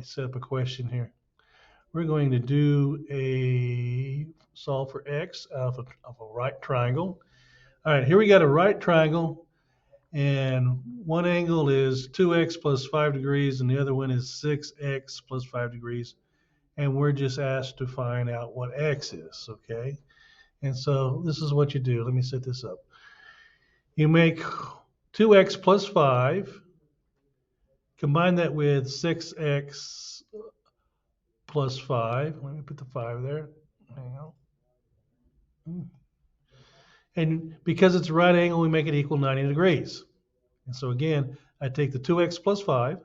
set up a question here. We're going to do a solve for x out of a right triangle. All right, here we got a right triangle, and one angle is 2x plus 5 degrees, and the other one is 6x plus 5 degrees. And we're just asked to find out what x is, okay? And so this is what you do. Let me set this up. You make 2x plus 5, combine that with 6x plus 5. Let me put the 5 there. Hang on. And because it's a right angle, we make it equal 90 degrees. And so again, I take the 2x plus 5,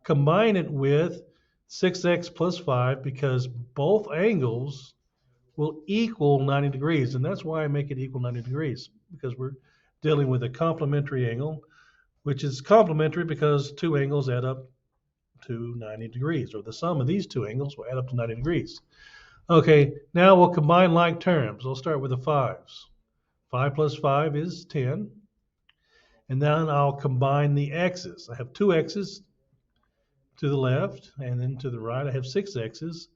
combine it with 6x plus 5 because both angles will equal 90 degrees. And that's why I make it equal 90 degrees, because we're dealing with a complementary angle, which is complementary because two angles add up to 90 degrees, or the sum of these two angles will add up to 90 degrees. Okay, now we'll combine like terms. I'll start with the 5s. 5 plus 5 is 10. And then I'll combine the x's. I have 2 x's to the left, and then to the right I have 6 x's.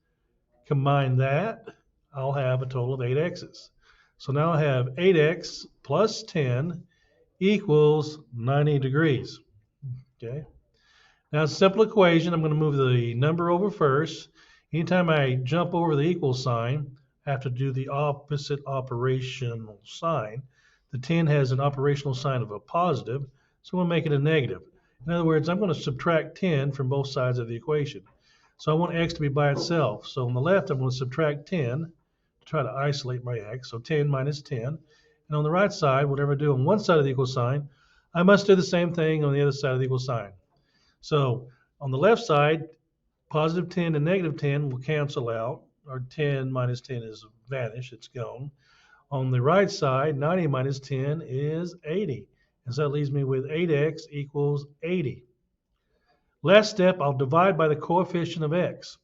Combine that, I'll have a total of 8 x's. So now I have 8x plus 10 equals 90 degrees. Okay. Now it's a simple equation. I'm going to move the number over first. Anytime I jump over the equal sign, I have to do the opposite operational sign. The 10 has an operational sign of a positive, so we'll make it a negative. In other words, I'm going to subtract 10 from both sides of the equation. So I want x to be by itself. So on the left, I'm going to subtract 10 to try to isolate my x. So 10 minus 10. And on the right side, whatever I do on one side of the equal sign, I must do the same thing on the other side of the equal sign. So on the left side, positive 10 and negative 10 will cancel out. Or 10 minus 10 is vanished, it's gone. On the right side, 90 minus 10 is 80. And so that leaves me with 8x equals 80. Last step, I'll divide by the coefficient of x.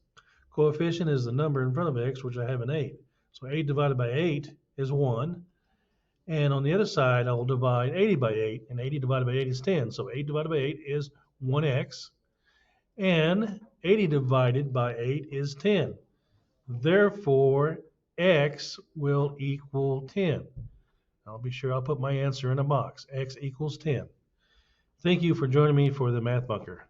Coefficient is the number in front of x, which I have an 8. So 8 divided by 8 is 1. And on the other side, I will divide 80 by 8. And 80 divided by 8 is 10. So 8 divided by 8 is 1x. And 80 divided by 8 is 10. Therefore, x will equal 10. I'll be sure I'll put my answer in a box. X equals 10. Thank you for joining me for the Math Bunker.